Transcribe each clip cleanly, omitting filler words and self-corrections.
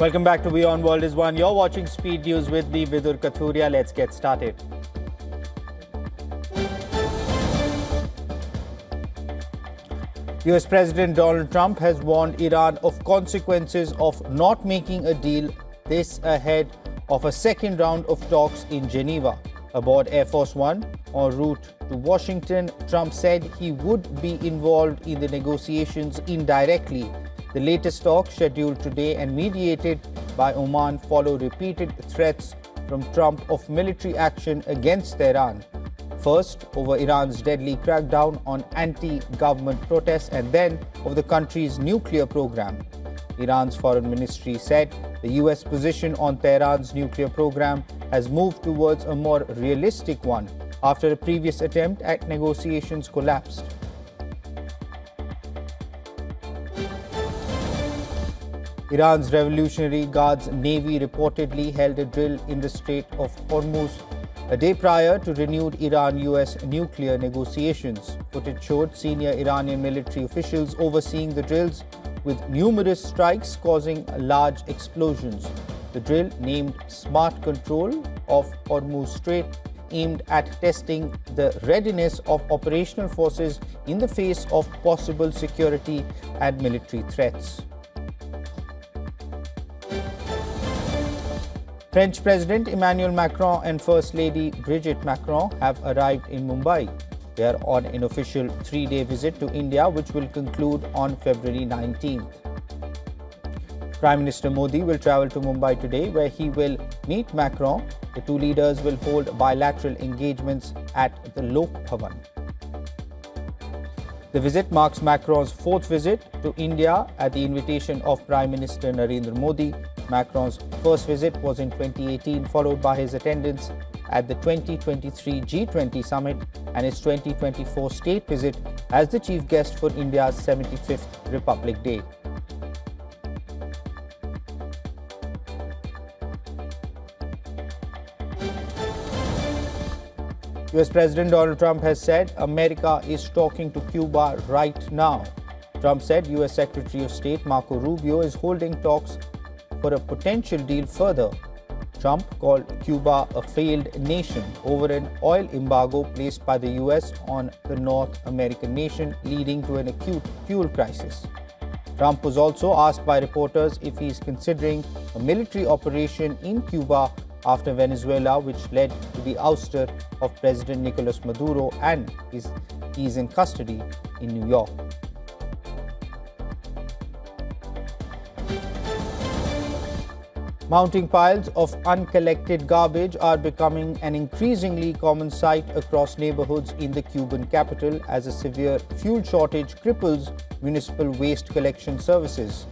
Welcome back to WION World is One. You're watching Speed News with me, Vidur Kathuria. Let's get started. US President Donald Trump has warned Iran of consequences of not making a deal, this ahead of a second round of talks in Geneva. Aboard Air Force One en route to Washington, Trump said he would be involved in the negotiations indirectly. The latest talk, scheduled today and mediated by Oman, follow repeated threats from Trump of military action against Tehran. First, over Iran's deadly crackdown on anti-government protests, and then of the country's nuclear program. Iran's foreign ministry said the US position on Tehran's nuclear program has moved towards a more realistic one after a previous attempt at negotiations collapsed. Iran's Revolutionary Guards Navy reportedly held a drill in the Strait of Hormuz a day prior to renewed Iran-US nuclear negotiations. Footage showed senior Iranian military officials overseeing the drills, with numerous strikes causing large explosions. The drill, named Smart Control of Hormuz Strait, aimed at testing the readiness of operational forces in the face of possible security and military threats. French President Emmanuel Macron and First Lady Brigitte Macron have arrived in Mumbai. They are on an official three-day visit to India, which will conclude on February 19th. Prime Minister Modi will travel to Mumbai today, where he will meet Macron. The two leaders will hold bilateral engagements at the Lok Bhavan. The visit marks Macron's fourth visit to India at the invitation of Prime Minister Narendra Modi. Macron's first visit was in 2018, followed by his attendance at the 2023 G20 summit and his 2024 state visit as the chief guest for India's 75th Republic Day. US President Donald Trump has said America is talking to Cuba right now. Trump said US Secretary of State Marco Rubio is holding talks for a potential deal further. Trump called Cuba a failed nation over an oil embargo placed by the US on the North American nation, leading to an acute fuel crisis. Trump was also asked by reporters if he is considering a military operation in Cuba after Venezuela, which led to the ouster of President Nicolas Maduro, and he's in custody in New York. Mounting piles of uncollected garbage are becoming an increasingly common sight across neighborhoods in the Cuban capital as a severe fuel shortage cripples municipal waste collection services.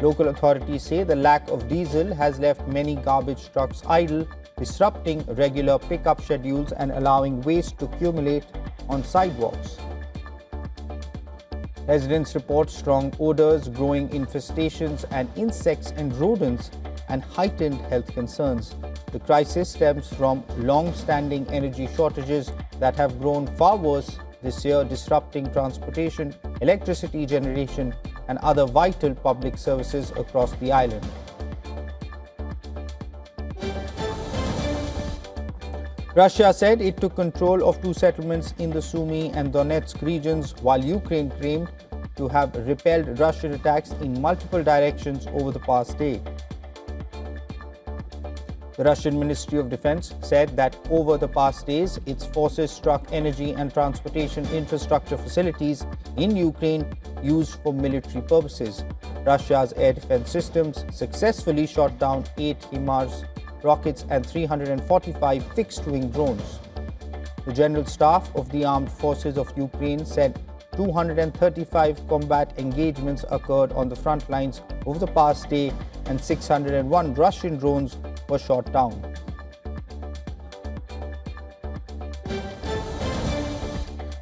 Local authorities say the lack of diesel has left many garbage trucks idle, disrupting regular pickup schedules and allowing waste to accumulate on sidewalks. Residents report strong odors, growing infestations, and insects and rodents, and heightened health concerns. The crisis stems from long-standing energy shortages that have grown far worse this year, disrupting transportation, electricity generation, and other vital public services across the island. Russia said it took control of two settlements in the Sumy and Donetsk regions, while Ukraine claimed to have repelled Russian attacks in multiple directions over the past day. The Russian Ministry of Defense said that over the past days, its forces struck energy and transportation infrastructure facilities in Ukraine used for military purposes. Russia's air defense systems successfully shot down 8 HIMARS rockets and 345 fixed-wing drones. The General Staff of the Armed Forces of Ukraine said 235 combat engagements occurred on the front lines over the past day, and 601 Russian drones were shot down.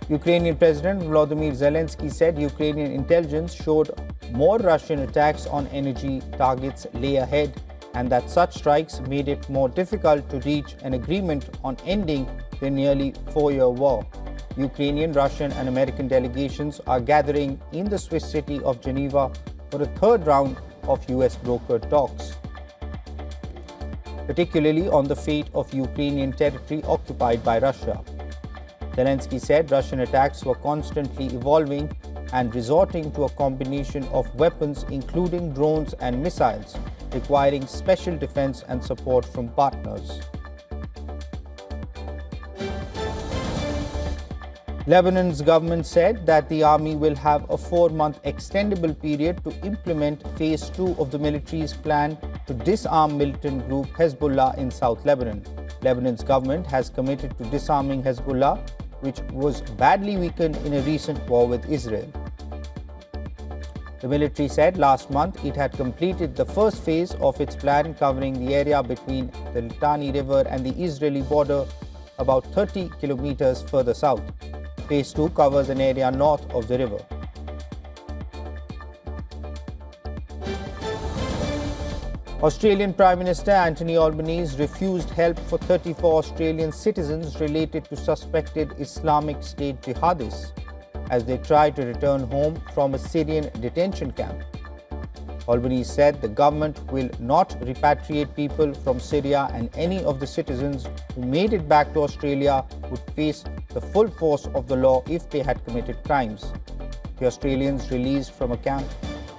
Ukrainian President Volodymyr Zelensky said Ukrainian intelligence showed more Russian attacks on energy targets lay ahead, and that such strikes made it more difficult to reach an agreement on ending the nearly 4-year war. Ukrainian, Russian, and American delegations are gathering in the Swiss city of Geneva for a third round of US-brokered talks, particularly on the fate of Ukrainian territory occupied by Russia. Zelensky said Russian attacks were constantly evolving and resorting to a combination of weapons, including drones and missiles, requiring special defense and support from partners. Lebanon's government said that the army will have a 4-month extendable period to implement Phase 2 of the military's plan to disarm militant group Hezbollah in South Lebanon. Lebanon's government has committed to disarming Hezbollah, which was badly weakened in a recent war with Israel. The military said last month it had completed the first phase of its plan covering the area between the Litani River and the Israeli border about 30 kilometers further south. Phase 2 covers an area north of the river. Australian Prime Minister Anthony Albanese refused help for 34 Australian citizens related to suspected Islamic State jihadists as they tried to return home from a Syrian detention camp. Albanese said the government will not repatriate people from Syria, and any of the citizens who made it back to Australia would face the full force of the law if they had committed crimes. The Australians released from a camp,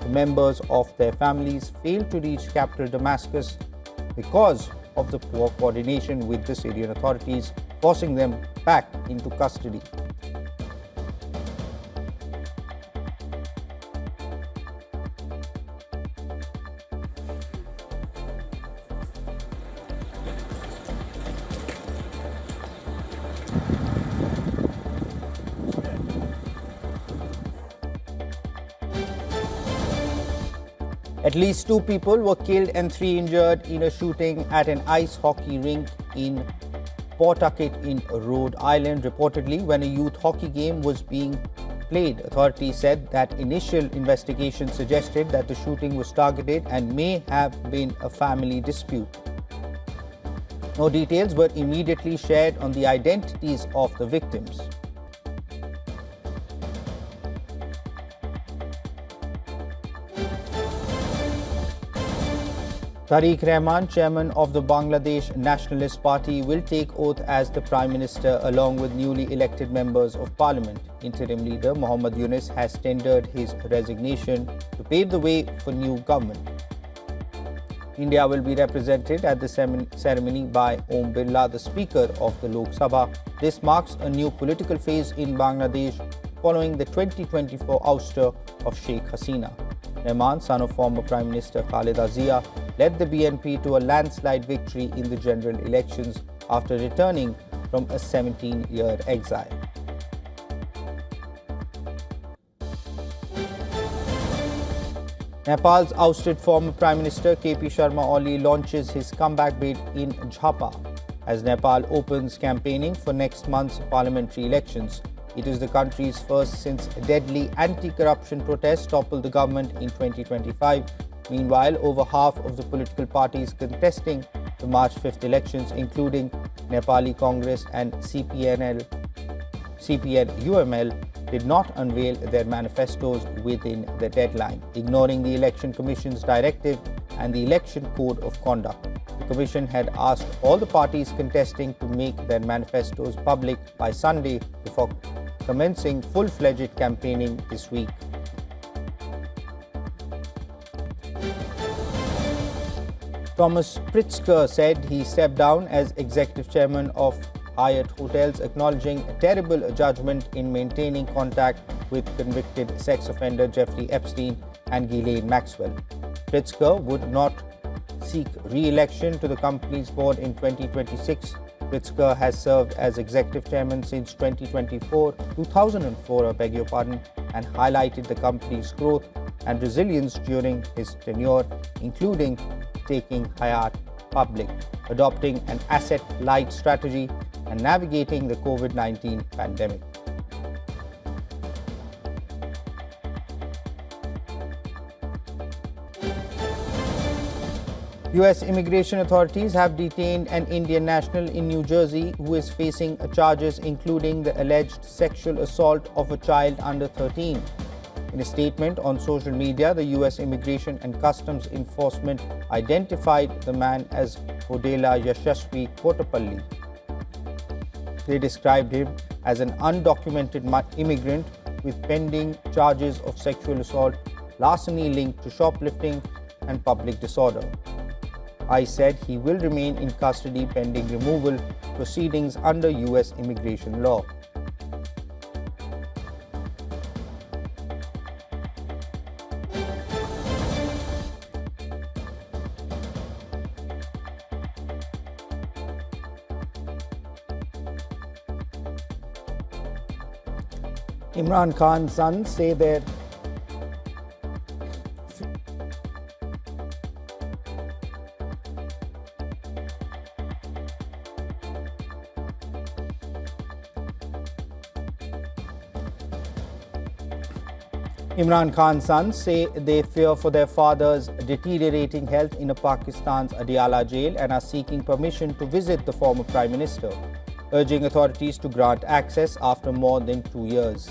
the members of their families failed to reach capital Damascus because of the poor coordination with the Syrian authorities, forcing them back into custody. At least 2 people were killed and 3 injured in a shooting at an ice hockey rink in Pawtucket in Rhode Island, reportedly when a youth hockey game was being played. Authorities said that initial investigation suggested that the shooting was targeted and may have been a family dispute. No details were immediately shared on the identities of the victims. Tariq Rahman, chairman of the Bangladesh Nationalist Party, will take oath as the Prime Minister along with newly elected members of Parliament. Interim leader Muhammad Yunus has tendered his resignation to pave the way for new government. India will be represented at the ceremony by Om Birla, the Speaker of the Lok Sabha. This marks a new political phase in Bangladesh following the 2024 ouster of Sheikh Hasina. Rahman, son of former Prime Minister Khaleda Zia, led the BNP to a landslide victory in the general elections after returning from a 17-year exile. Nepal's ousted former Prime Minister KP Sharma Oli launches his comeback bid in Jhapa as Nepal opens campaigning for next month's parliamentary elections. It is the country's first since deadly anti-corruption protests toppled the government in 2025. Meanwhile, over half of the political parties contesting the March 5th elections, including Nepali Congress and CPN-UML, did not unveil their manifestos within the deadline, ignoring the Election Commission's directive and the Election Code of Conduct. The Commission had asked all the parties contesting to make their manifestos public by Sunday before commencing full-fledged campaigning this week. Thomas Pritzker said he stepped down as executive chairman of Hyatt Hotels, acknowledging a terrible judgment in maintaining contact with convicted sex offender Jeffrey Epstein and Ghislaine Maxwell. Pritzker would not seek re-election to the company's board in 2026. Pritzker has served as executive chairman since 2004, and highlighted the company's growth and resilience during his tenure, including taking Hyatt public, adopting an asset-light strategy, and navigating the COVID-19 pandemic. US immigration authorities have detained an Indian national in New Jersey who is facing charges including the alleged sexual assault of a child under 13. In a statement on social media, the US Immigration and Customs Enforcement identified the man as Odela Yashasvi Kotapalli. They described him as an undocumented immigrant with pending charges of sexual assault, larceny linked to shoplifting, and public disorder. ICE said he will remain in custody pending removal proceedings under US immigration law. Imran Khan's sons say their they fear for their father's deteriorating health in Pakistan's Adiala jail and are seeking permission to visit the former Prime Minister, urging authorities to grant access after more than 2 years.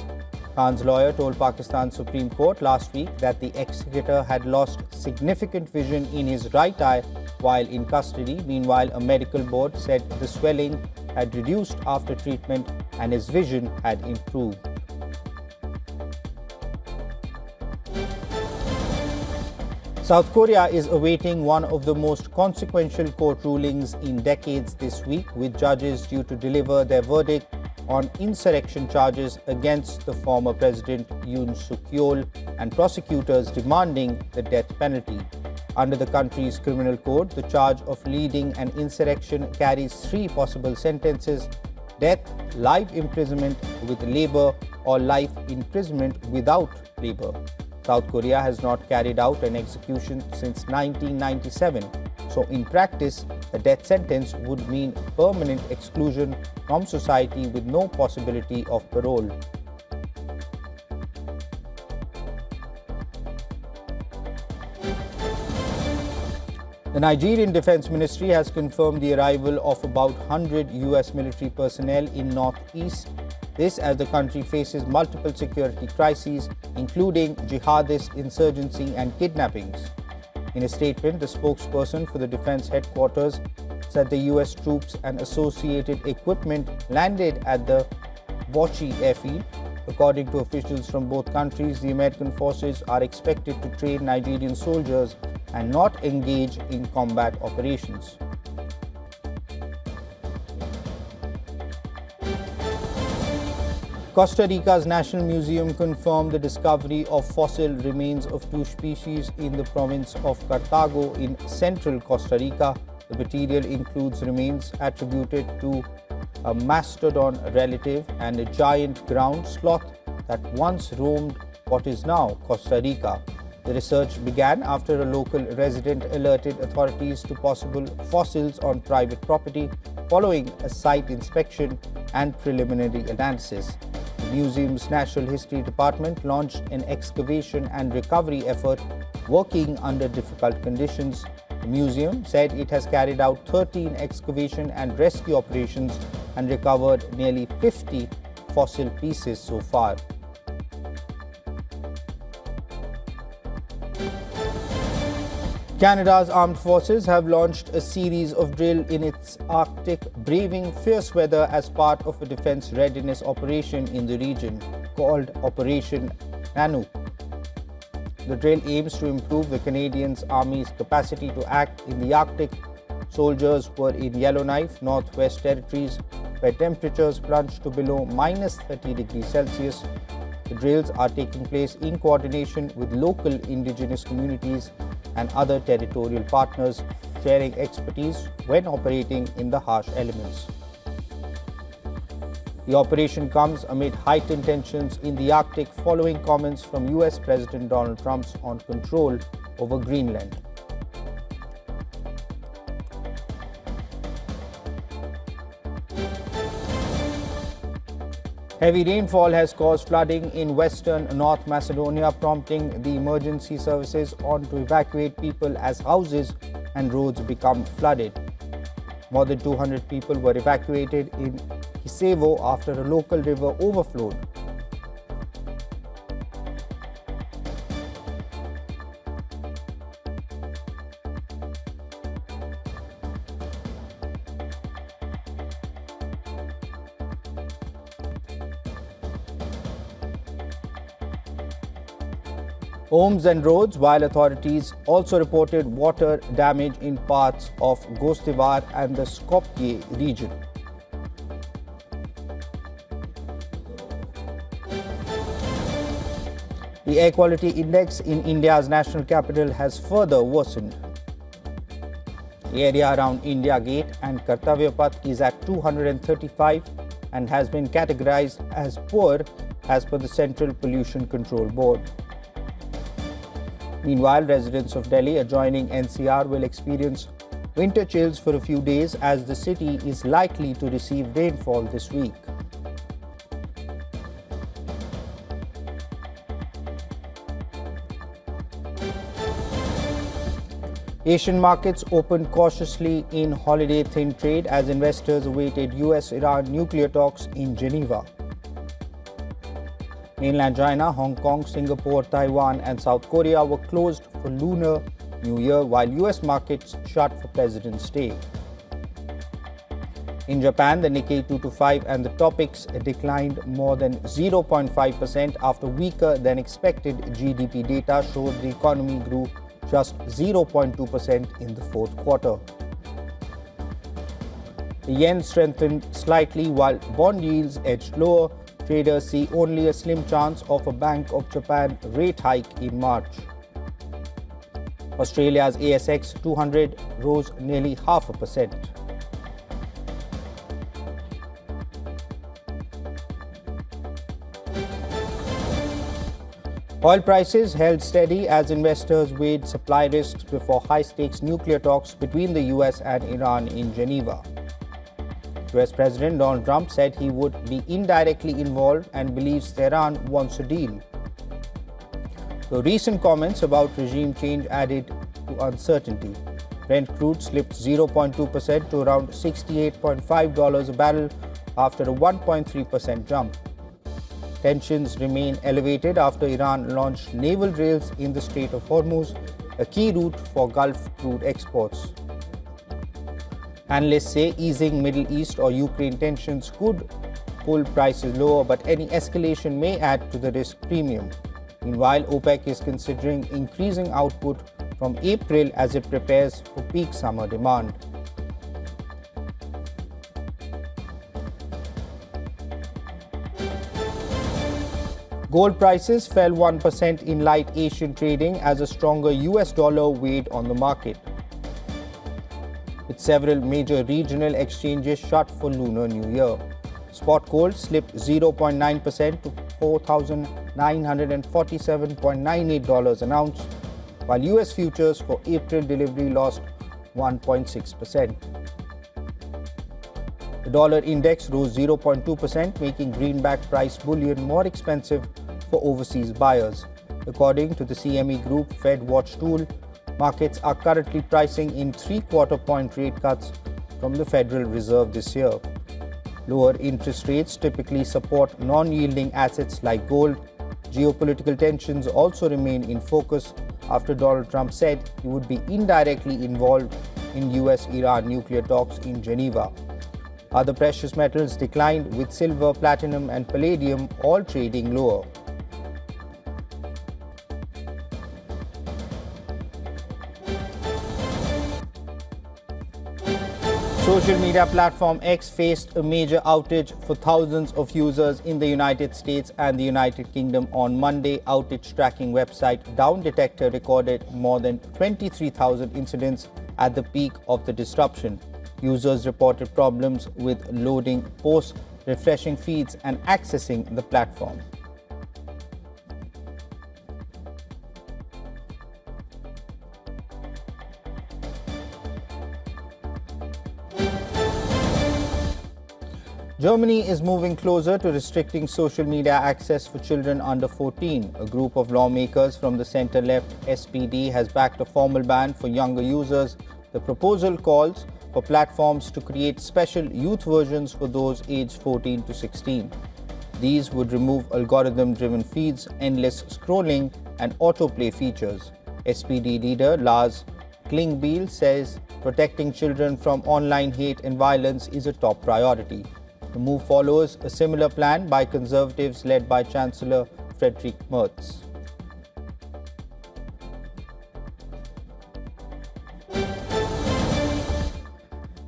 Khan's lawyer told Pakistan's Supreme Court last week that the ex-cricketer had lost significant vision in his right eye while in custody. Meanwhile, a medical board said the swelling had reduced after treatment and his vision had improved. South Korea is awaiting one of the most consequential court rulings in decades this week, with judges due to deliver their verdict on insurrection charges against the former President Yoon Suk-yeol and prosecutors demanding the death penalty. Under the country's criminal code, the charge of leading an insurrection carries 3 possible sentences: death, life imprisonment with labor, or life imprisonment without labor. South Korea has not carried out an execution since 1997. So in practice, the death sentence would mean permanent exclusion from society with no possibility of parole. The Nigerian Defense Ministry has confirmed the arrival of about 100 US military personnel in northeast. This as the country faces multiple security crises, including jihadist insurgency and kidnappings. In a statement, the spokesperson for the defense headquarters said the US troops and associated equipment landed at the Bochi airfield. According to officials from both countries, the American forces are expected to train Nigerian soldiers and not engage in combat operations. Costa Rica's National Museum confirmed the discovery of fossil remains of 2 species in the province of Cartago in central Costa Rica. The material includes remains attributed to a mastodon relative and a giant ground sloth that once roamed what is now Costa Rica. The research began after a local resident alerted authorities to possible fossils on private property following a site inspection and preliminary analysis. The museum's Natural History Department launched an excavation and recovery effort working under difficult conditions. The museum said it has carried out 13 excavation and rescue operations and recovered nearly 50 fossil pieces so far. Canada's armed forces have launched a series of drills in its Arctic, braving fierce weather as part of a defense readiness operation in the region called Operation Nanook. The drill aims to improve the Canadian Army's capacity to act in the Arctic. Soldiers were in Yellowknife, Northwest Territories, where temperatures plunged to below -30 degrees Celsius. The drills are taking place in coordination with local indigenous communities and other territorial partners, sharing expertise when operating in the harsh elements. The operation comes amid heightened tensions in the Arctic following comments from US President Donald Trump on control over Greenland. Heavy rainfall has caused flooding in western North Macedonia, prompting the emergency services on to evacuate people as houses and roads become flooded. More than 200 people were evacuated in Kisevo after a local river overflowed. homes and roads, while authorities also reported water damage in parts of Gostivar and the Skopje region. The air quality index in India's national capital has further worsened. The area around India Gate and Kartavya Path is at 235 and has been categorized as poor as per the Central Pollution Control Board. Meanwhile, residents of Delhi adjoining NCR will experience winter chills for a few days as the city is likely to receive rainfall this week. Asian markets opened cautiously in holiday-thin trade as investors awaited US-Iran nuclear talks in Geneva. Mainland China, Hong Kong, Singapore, Taiwan and South Korea were closed for Lunar New Year, while US markets shut for President's Day. In Japan, the Nikkei 225 and the Topix declined more than 0.5% after weaker than expected GDP data showed the economy grew just 0.2% in the fourth quarter. The yen strengthened slightly while bond yields edged lower. Traders see only a slim chance of a Bank of Japan rate hike in March. Australia's ASX 200 rose nearly 0.5%. Oil prices held steady as investors weighed supply risks before high-stakes nuclear talks between the US and Iran in Geneva. US President Donald Trump said he would be indirectly involved and believes Tehran wants a deal. The recent comments about regime change added to uncertainty. Brent crude slipped 0.2% to around $68.5 a barrel after a 1.3% jump. Tensions remain elevated after Iran launched naval drills in the Strait of Hormuz, a key route for Gulf crude exports. Analysts say easing Middle East or Ukraine tensions could pull prices lower, but any escalation may add to the risk premium. Meanwhile, OPEC is considering increasing output from April as it prepares for peak summer demand. Gold prices fell 1% in light Asian trading as a stronger US dollar weighed on the market. With several major regional exchanges shut for Lunar New Year, spot gold slipped 0.9% to $4,947.98 an ounce, while US futures for April delivery lost 1.6%. The dollar index rose 0.2%, making greenback priced bullion more expensive for overseas buyers. According to the CME Group Fed Watch tool, markets are currently pricing in 3/4 point rate cuts from the Federal Reserve this year. Lower interest rates typically support non-yielding assets like gold. Geopolitical tensions also remain in focus after Donald Trump said he would be indirectly involved in US-Iran nuclear talks in Geneva. Other precious metals declined, with silver, platinum and palladium all trading lower. Social media platform X faced a major outage for thousands of users in the United States and the United Kingdom on Monday. Outage tracking website Down Detector recorded more than 23,000 incidents at the peak of the disruption. Users reported problems with loading posts, refreshing feeds, and accessing the platform. Germany is moving closer to restricting social media access for children under 14. A group of lawmakers from the centre-left SPD has backed a formal ban for younger users. The proposal calls for platforms to create special youth versions for those aged 14 to 16. These would remove algorithm-driven feeds, endless scrolling, and autoplay features. SPD leader Lars Klingbeil says protecting children from online hate and violence is a top priority. The move follows a similar plan by Conservatives led by Chancellor Friedrich Merz.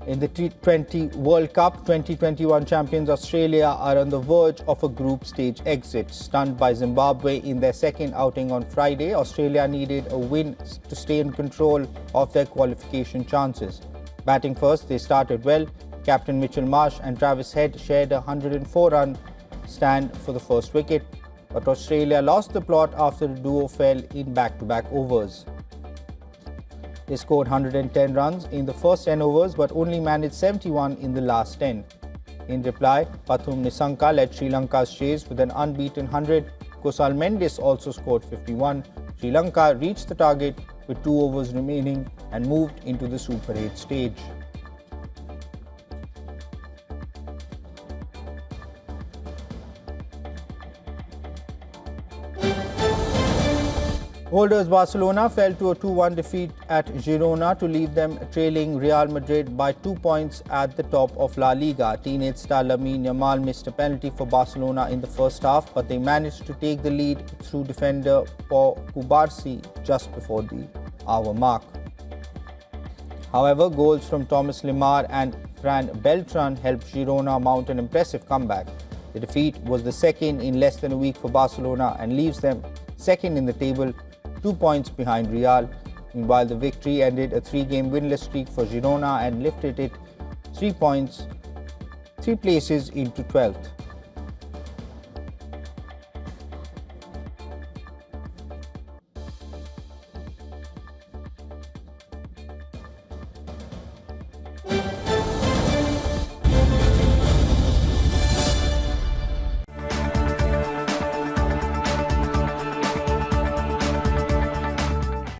In the T20 World Cup, 2021 champions Australia are on the verge of a group stage exit. Stunned by Zimbabwe in their second outing on Friday, Australia needed a win to stay in control of their qualification chances. Batting first, they started well. Captain Mitchell Marsh and Travis Head shared a 104-run stand for the first wicket, but Australia lost the plot after the duo fell in back-to-back overs. They scored 110 runs in the first 10 overs but only managed 71 in the last 10. In reply, Pathum Nissanka led Sri Lanka's chase with an unbeaten 100. Kusal Mendis also scored 51. Sri Lanka reached the target with 2 overs remaining and moved into the Super 8 stage. Holders Barcelona fell to a 2-1 defeat at Girona to leave them trailing Real Madrid by 2 points at the top of La Liga. Teenage star Lamine Yamal missed a penalty for Barcelona in the first half, but they managed to take the lead through defender Pau Cubarsí just before the hour mark. However, goals from Thomas Lemar and Fran Beltran helped Girona mount an impressive comeback. The defeat was the second in less than a week for Barcelona and leaves them second in the table, 2 points behind Real. Meanwhile, the victory ended a 3-game winless streak for Girona and lifted it 3 places into 12th.